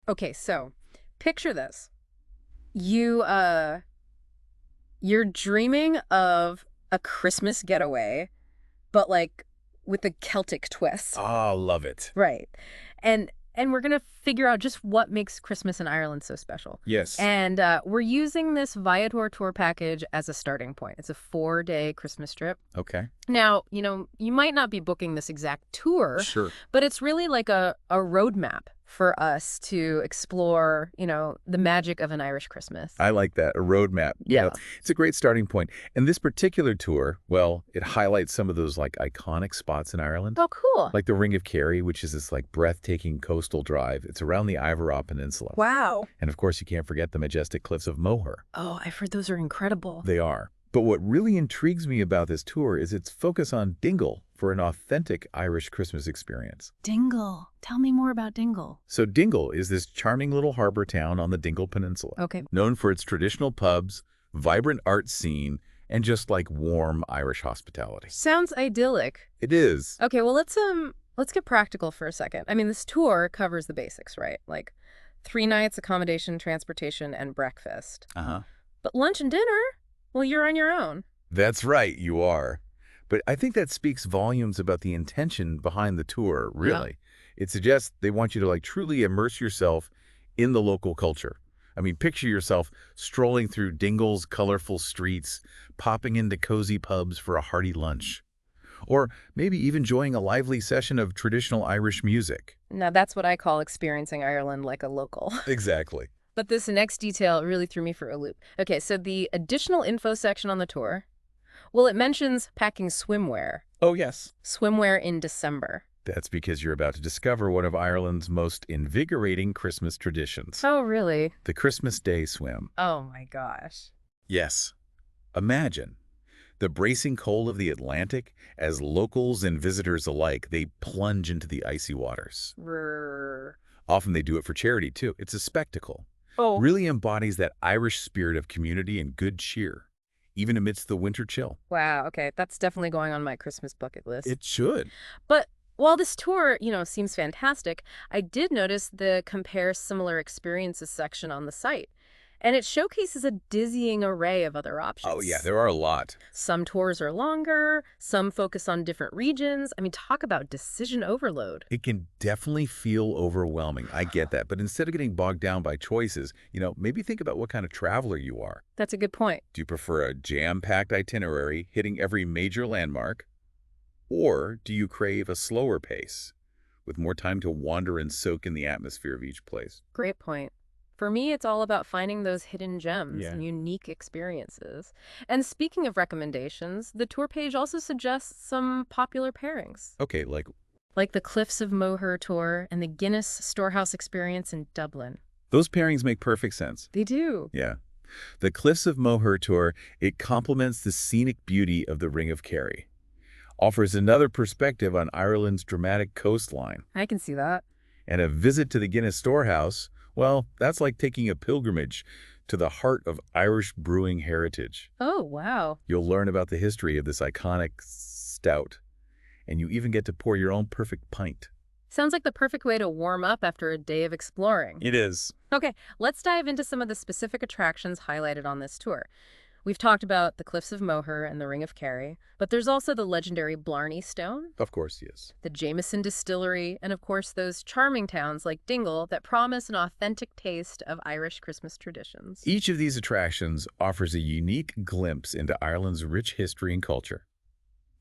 Okay, so picture this. You you're dreaming of a Christmas getaway, but like with a Celtic twist. Ah, love it. Right. And we're going to figure out just what makes Christmas in Ireland so special. Yes. And we're using this Viator tour package as a starting point. It's a 4-day Christmas trip. Okay. Now, you might not be booking this exact tour, Sure. but it's really like a roadmap for us to explore, the magic of an Irish Christmas. I like that. A roadmap. Yeah. It's a great starting point. And this particular tour, well, it highlights some of those like iconic spots in Ireland, Oh, cool. like the Ring of Kerry, which is this like breathtaking coastal drive. It's around the Iveragh Peninsula. Wow. And of course, you can't forget the majestic cliffs of Moher. Oh, I've heard those are incredible. They are. But what really intrigues me about this tour is its focus on Dingle for an authentic Irish Christmas experience. Dingle. Tell me more about Dingle. So Dingle is this charming little harbor town on the Dingle Peninsula, Okay. known for its traditional pubs, vibrant art scene, and just like warm Irish hospitality. Sounds idyllic. It is. Okay, well let's get practical for a second. I mean, this tour covers the basics, right? Like 3 nights, accommodation, transportation, and breakfast. Uh-huh. But lunch and dinner, well, you're on your own. That's right, you are. But I think that speaks volumes about the intention behind the tour, really. It suggests they want you to like truly immerse yourself in the local culture. I mean, picture yourself strolling through Dingle's colorful streets, popping into cozy pubs for a hearty lunch. Or maybe even enjoying a lively session of traditional Irish music. Now, that's what I call experiencing Ireland like a local. Exactly. But this next detail really threw me for a loop. Okay, so the additional info section on the tour, well, it mentions packing swimwear. Oh, yes. Swimwear in December. That's because you're about to discover one of Ireland's most invigorating Christmas traditions, Oh, really? the Christmas Day swim. Oh my gosh. Yes. Imagine the bracing cold of the Atlantic as locals and visitors alike, they plunge into the icy waters. Rrr. Often they do it for charity, too. It's a spectacle. Oh. Really embodies that Irish spirit of community and good cheer, even amidst the winter chill. Wow, okay, that's definitely going on my Christmas bucket list. It should. But while this tour, seems fantastic, I did notice the compare similar experiences section on the site. And it showcases a dizzying array of other options. Oh, yeah, there are a lot. Some tours are longer, some focus on different regions. I mean, talk about decision overload. It can definitely feel overwhelming. I get that. But instead of getting bogged down by choices, maybe think about what kind of traveler you are. That's a good point. Do you prefer a jam-packed itinerary hitting every major landmark? Or do you crave a slower pace with more time to wander and soak in the atmosphere of each place? Great point. For me, it's all about finding those hidden gems Yeah. and unique experiences. And speaking of recommendations, the tour page also suggests some popular pairings, Okay, like like the Cliffs of Moher tour and the Guinness Storehouse experience in Dublin. those pairings make perfect sense. They do. Yeah. The Cliffs of Moher tour, it complements the scenic beauty of the Ring of Kerry, offers another perspective on Ireland's dramatic coastline, I can see that. and a visit to the Guinness Storehouse, well, that's like taking a pilgrimage to the heart of Irish brewing heritage. Oh, wow. You'll learn about the history of this iconic stout, and you even get to pour your own perfect pint. Sounds like the perfect way to warm up after a day of exploring. It is. Okay, let's dive into some of the specific attractions highlighted on this tour. We've talked about the Cliffs of Moher and the Ring of Kerry, but there's also the legendary Blarney Stone, Of course, yes. the Jameson Distillery, and of course those charming towns like Dingle that promise an authentic taste of Irish Christmas traditions. Each of these attractions offers a unique glimpse into Ireland's rich history and culture.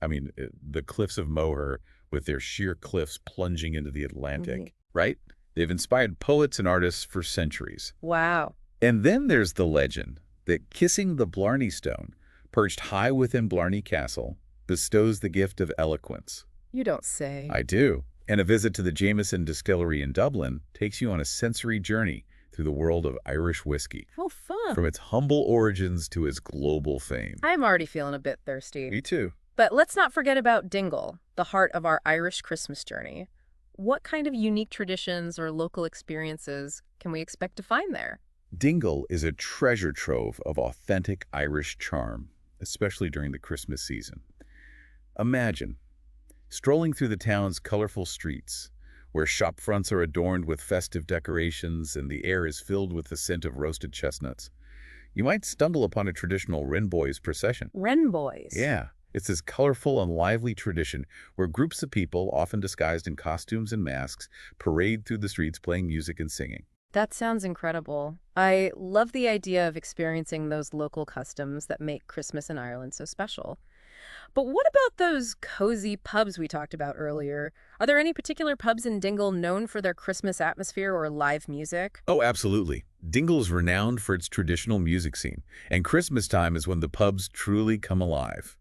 I mean, the Cliffs of Moher with their sheer cliffs plunging into the Atlantic, right? They've inspired poets and artists for centuries. Wow. And then there's the legend that kissing the Blarney Stone, perched high within Blarney Castle, bestows the gift of eloquence. You don't say. I do. And a visit to the Jameson Distillery in Dublin takes you on a sensory journey through the world of Irish whiskey, How fun. from its humble origins to its global fame. I'm already feeling a bit thirsty. Me too. But let's not forget about Dingle, the heart of our Irish Christmas journey. What kind of unique traditions or local experiences can we expect to find there? Dingle is a treasure trove of authentic Irish charm, especially during the Christmas season. Imagine strolling through the town's colorful streets, where shop fronts are adorned with festive decorations and the air is filled with the scent of roasted chestnuts. You might stumble upon a traditional Renboys procession. Wren boys. Yeah, it's this colorful and lively tradition where groups of people, often disguised in costumes and masks, parade through the streets playing music and singing. That sounds incredible. I love the idea of experiencing those local customs that make Christmas in Ireland so special. But what about those cozy pubs we talked about earlier? Are there any particular pubs in Dingle known for their Christmas atmosphere or live music? Oh, absolutely. Dingle is renowned for its traditional music scene, and Christmas time is when the pubs truly come alive.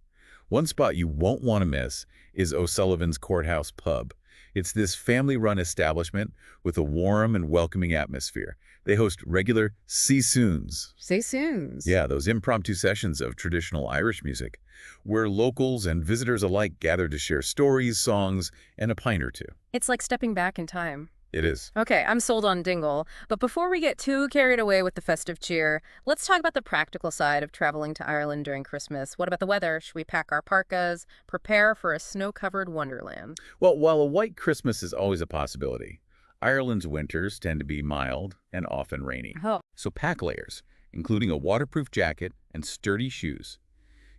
One spot you won't want to miss is O'Sullivan's Courthouse Pub. It's this family-run establishment with a warm and welcoming atmosphere. They host regular sessions. Say soons. Yeah, those impromptu sessions of traditional Irish music, where locals and visitors alike gather to share stories, songs, and a pint or two. It's like stepping back in time. It is. Okay, I'm sold on Dingle. But before we get too carried away with the festive cheer, let's talk about the practical side of traveling to Ireland during Christmas. What about the weather? Should we pack our parkas, prepare for a snow-covered wonderland? Well, while a white Christmas is always a possibility, Ireland's winters tend to be mild and often rainy. Oh, So pack layers, including a waterproof jacket and sturdy shoes.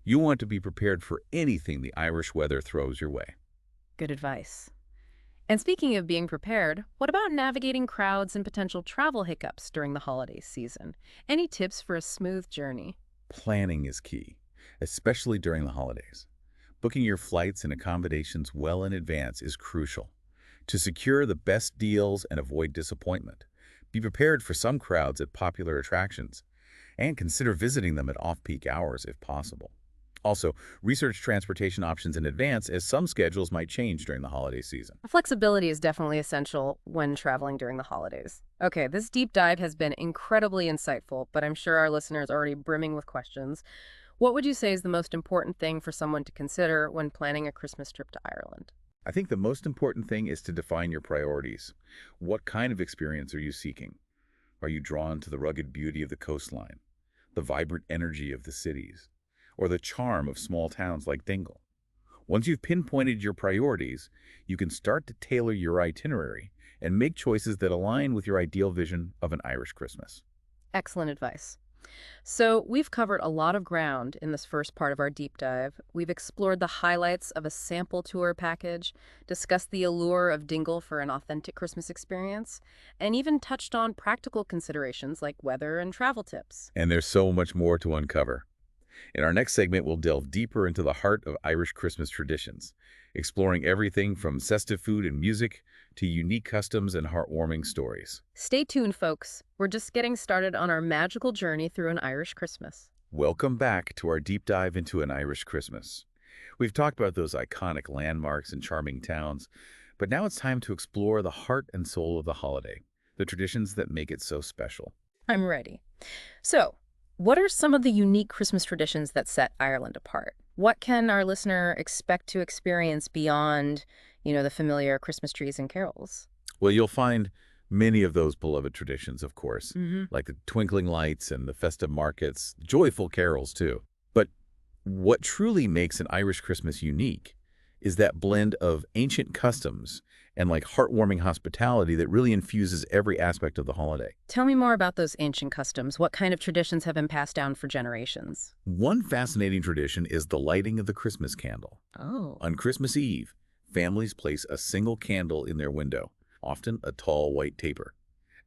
You want to be prepared for anything the Irish weather throws your way. good advice. And speaking of being prepared, what about navigating crowds and potential travel hiccups during the holiday season? Any tips for a smooth journey? Planning is key, especially during the holidays. Booking your flights and accommodations well in advance is crucial. To secure the best deals and avoid disappointment, be prepared for some crowds at popular attractions, and consider visiting them at off-peak hours if possible. Also, research transportation options in advance, as some schedules might change during the holiday season. Flexibility is definitely essential when traveling during the holidays. Okay, this deep dive has been incredibly insightful, but I'm sure our listeners are already brimming with questions. What would you say is the most important thing for someone to consider when planning a Christmas trip to Ireland? I think the most important thing is to define your priorities. What kind of experience are you seeking? Are you drawn to the rugged beauty of the coastline, the vibrant energy of the cities, or the charm of small towns like Dingle? Once you've pinpointed your priorities, you can start to tailor your itinerary and make choices that align with your ideal vision of an Irish Christmas. Excellent advice. So, we've covered a lot of ground in this first part of our deep dive. We've explored the highlights of a sample tour package, discussed the allure of Dingle for an authentic Christmas experience, and even touched on practical considerations like weather and travel tips. And there's so much more to uncover. In our next segment, we'll delve deeper into the heart of Irish Christmas traditions, exploring everything from festive food and music to unique customs and heartwarming stories. Stay tuned, folks. We're just getting started on our magical journey through an Irish Christmas. Welcome back to our deep dive into an Irish Christmas. We've talked about those iconic landmarks and charming towns, but now it's time to explore the heart and soul of the holiday, the traditions that make it so special. I'm ready. So, what are some of the unique Christmas traditions that set Ireland apart? What can our listener expect to experience beyond, the familiar Christmas trees and carols? Well, you'll find many of those beloved traditions, of course, Mm-hmm. like the twinkling lights and the festive markets, joyful carols too. But what truly makes an Irish Christmas unique is that blend of ancient customs and heartwarming hospitality that really infuses every aspect of the holiday. Tell me more about those ancient customs. What kind of traditions have been passed down for generations? One fascinating tradition is the lighting of the Christmas candle. Oh. On Christmas Eve, families place a single candle in their window, often a tall white taper,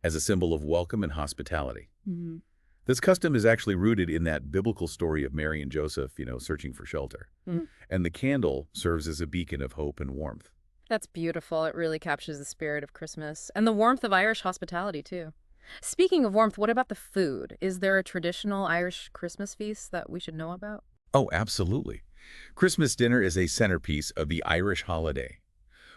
as a symbol of welcome and hospitality. Mm-hmm. This custom is actually rooted in that biblical story of Mary and Joseph, searching for shelter. Mm. And the candle serves as a beacon of hope and warmth. That's beautiful. It really captures the spirit of Christmas and the warmth of Irish hospitality, too. Speaking of warmth, what about the food? Is there a traditional Irish Christmas feast that we should know about? Oh, absolutely. Christmas dinner is a centerpiece of the Irish holiday.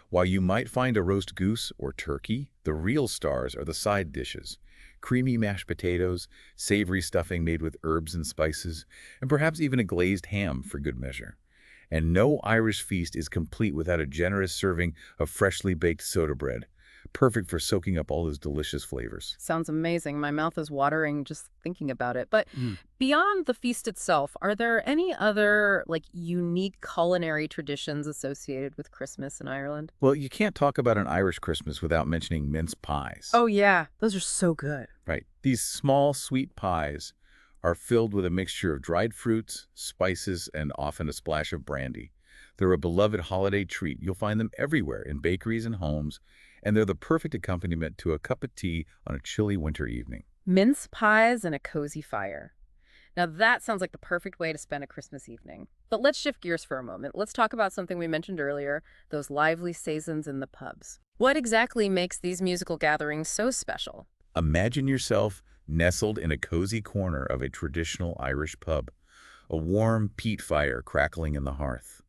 While you might find a roast goose or turkey, the real stars are the side dishes. Creamy mashed potatoes, savory stuffing made with herbs and spices, and perhaps even a glazed ham for good measure. And no Irish feast is complete without a generous serving of freshly baked soda bread, perfect for soaking up all those delicious flavors. Sounds amazing. My mouth is watering just thinking about it. But Mm. beyond the feast itself, are there any other unique culinary traditions associated with Christmas in Ireland? Well, you can't talk about an Irish Christmas without mentioning mince pies, Oh yeah, those are so good. right? These small, sweet pies are filled with a mixture of dried fruits, spices, and often a splash of brandy. They're a beloved holiday treat. You'll find them everywhere in bakeries and homes, and they're the perfect accompaniment to a cup of tea on a chilly winter evening. Mince pies and a cozy fire. Now that sounds like the perfect way to spend a Christmas evening. But let's shift gears for a moment. Let's talk about something we mentioned earlier, those lively saisons in the pubs. What exactly makes these musical gatherings so special? Imagine yourself nestled in a cozy corner of a traditional Irish pub, a warm peat fire crackling in the hearth.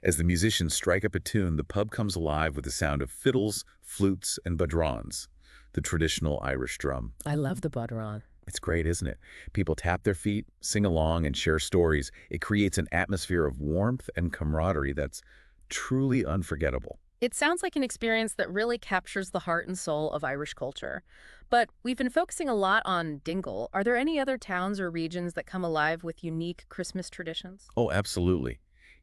As the musicians strike up a tune, the pub comes alive with the sound of fiddles, flutes, and bodhráns, the traditional Irish drum. I love the Budron. It's great, isn't it? People tap their feet, sing along, and share stories. It creates an atmosphere of warmth and camaraderie that's truly unforgettable. It sounds like an experience that really captures the heart and soul of Irish culture. But we've been focusing a lot on Dingle. Are there any other towns or regions that come alive with unique Christmas traditions? Oh, absolutely.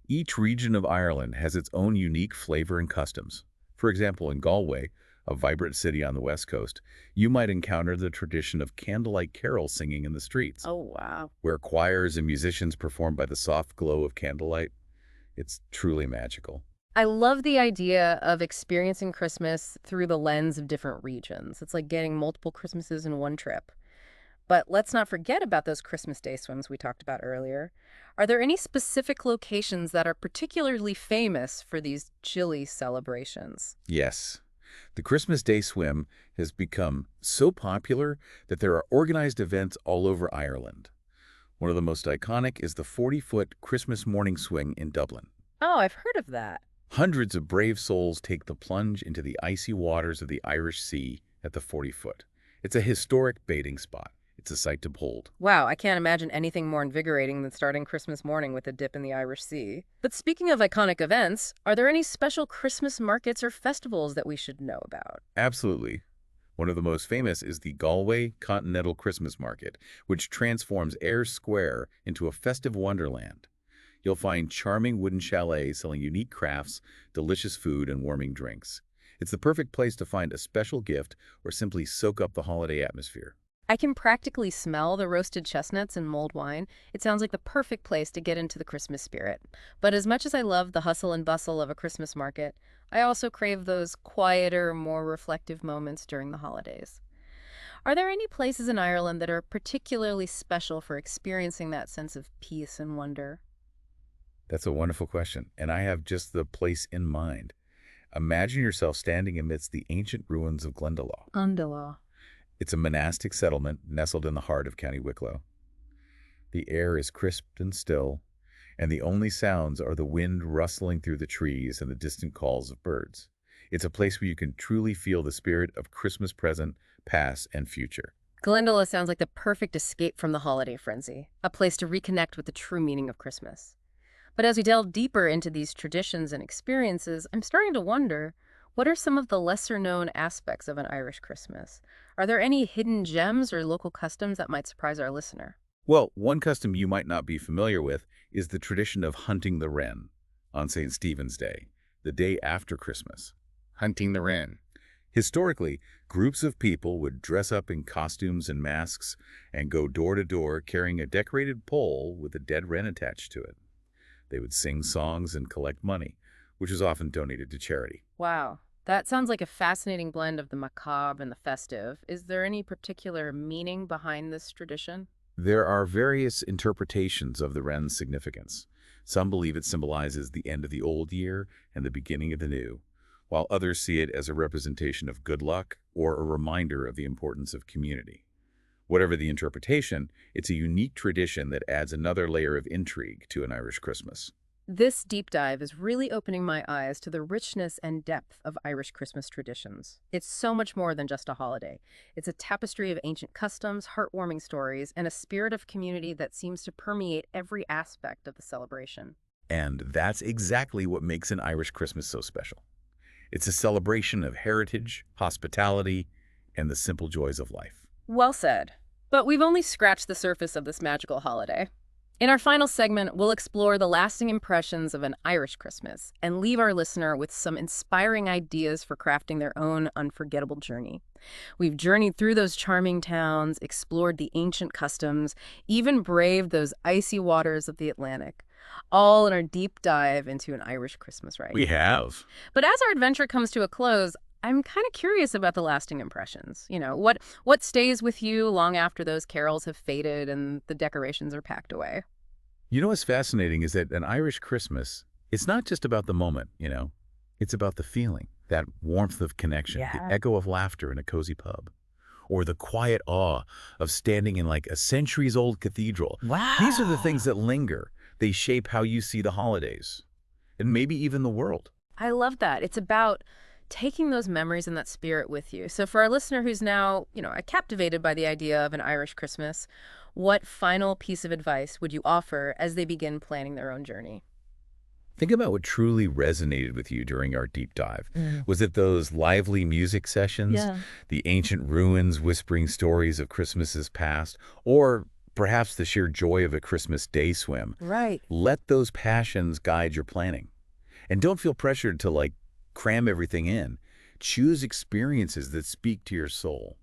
Each region of Ireland has its own unique flavor and customs. For example, in Galway, a vibrant city on the west coast, you might encounter the tradition of candlelight carol singing in the streets, Oh, wow. where choirs and musicians perform by the soft glow of candlelight. It's truly magical. I love the idea of experiencing Christmas through the lens of different regions. It's like getting multiple Christmases in one trip. But let's not forget about those Christmas Day swims we talked about earlier. Are there any specific locations that are particularly famous for these chilly celebrations? Yes, the Christmas Day swim has become so popular that there are organized events all over Ireland. One of the most iconic is the 40-foot Christmas morning swing in Dublin. Oh, I've heard of that. Hundreds of brave souls take the plunge into the icy waters of the Irish Sea at the 40-foot. It's a historic bathing spot. It's a sight to behold. Wow, I can't imagine anything more invigorating than starting Christmas morning with a dip in the Irish Sea. But speaking of iconic events, are there any special Christmas markets or festivals that we should know about? Absolutely. One of the most famous is the Galway Continental Christmas Market, which transforms Ayr Square into a festive wonderland. You'll find charming wooden chalets selling unique crafts, delicious food, and warming drinks. It's the perfect place to find a special gift or simply soak up the holiday atmosphere. I can practically smell the roasted chestnuts and mulled wine. It sounds like the perfect place to get into the Christmas spirit. But as much as I love the hustle and bustle of a Christmas market, I also crave those quieter, more reflective moments during the holidays. Are there any places in Ireland that are particularly special for experiencing that sense of peace and wonder? That's a wonderful question, and I have just the place in mind. Imagine yourself standing amidst the ancient ruins of Glendalough. Andala. It's a monastic settlement nestled in the heart of County Wicklow. The air is crisp and still, and the only sounds are the wind rustling through the trees and the distant calls of birds. It's a place where you can truly feel the spirit of Christmas present, past, and future. Glendalough sounds like the perfect escape from the holiday frenzy, a place to reconnect with the true meaning of Christmas. But as we delve deeper into these traditions and experiences, I'm starting to wonder, what are some of the lesser-known aspects of an Irish Christmas? Are there any hidden gems or local customs that might surprise our listener? Well, one custom you might not be familiar with is the tradition of hunting the wren on St. Stephen's Day, the day after Christmas. Hunting the wren. Historically, groups of people would dress up in costumes and masks and go door to door carrying a decorated pole with a dead wren attached to it. They would sing songs and collect money, which was often donated to charity. Wow, that sounds like a fascinating blend of the macabre and the festive. Is there any particular meaning behind this tradition? There are various interpretations of the wren's significance. Some believe it symbolizes the end of the old year and the beginning of the new, while others see it as a representation of good luck or a reminder of the importance of community. Whatever the interpretation, it's a unique tradition that adds another layer of intrigue to an Irish Christmas. This deep dive is really opening my eyes to the richness and depth of Irish Christmas traditions. It's so much more than just a holiday. It's a tapestry of ancient customs, heartwarming stories, and a spirit of community that seems to permeate every aspect of the celebration. And that's exactly what makes an Irish Christmas so special. It's a celebration of heritage, hospitality, and the simple joys of life. Well said. But we've only scratched the surface of this magical holiday. In our final segment, we'll explore the lasting impressions of an Irish Christmas and leave our listener with some inspiring ideas for crafting their own unforgettable journey. We've journeyed through those charming towns, explored the ancient customs, even braved those icy waters of the Atlantic, all in our deep dive into an Irish Christmas rite. We have. But as our adventure comes to a close, I'm kind of curious about the lasting impressions. What stays with you long after those carols have faded and the decorations are packed away? You know what's fascinating is that an Irish Christmas, it's not just about the moment. It's about the feeling, that warmth of connection, the Yeah. echo of laughter in a cozy pub, or the quiet awe of standing in like a centuries-old cathedral. These are the things that linger. They shape how you see the holidays, and maybe even the world. I love that. It's about taking those memories and that spirit with you. So for our listener who's now, captivated by the idea of an Irish Christmas, what final piece of advice would you offer as they begin planning their own journey? Think about what truly resonated with you during our deep dive. Mm. Was it those lively music sessions, Yeah. the ancient ruins whispering stories of Christmases past, or perhaps the sheer joy of a Christmas day swim? Right. Let those passions guide your planning. And don't feel pressured to cram everything in. Choose experiences that speak to your soul.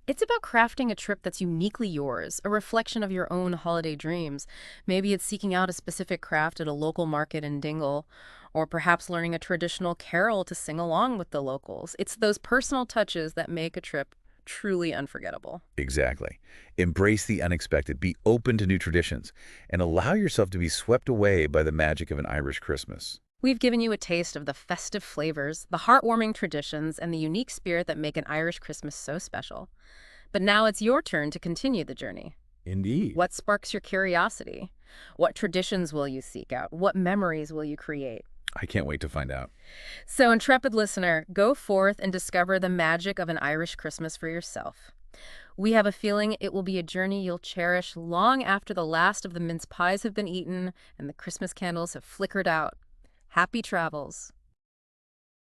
It's about crafting a trip that's uniquely yours, a reflection of your own holiday dreams. Maybe it's seeking out a specific craft at a local market in Dingle, or perhaps learning a traditional carol to sing along with the locals. It's those personal touches that make a trip truly unforgettable. Exactly. Embrace the unexpected, be open to new traditions, and allow yourself to be swept away by the magic of an Irish Christmas. We've given you a taste of the festive flavors, the heartwarming traditions, and the unique spirit that make an Irish Christmas so special. But now it's your turn to continue the journey. Indeed. What sparks your curiosity? What traditions will you seek out? What memories will you create? I can't wait to find out. So, intrepid listener, go forth and discover the magic of an Irish Christmas for yourself. We have a feeling it will be a journey you'll cherish long after the last of the mince pies have been eaten and the Christmas candles have flickered out. Happy travels.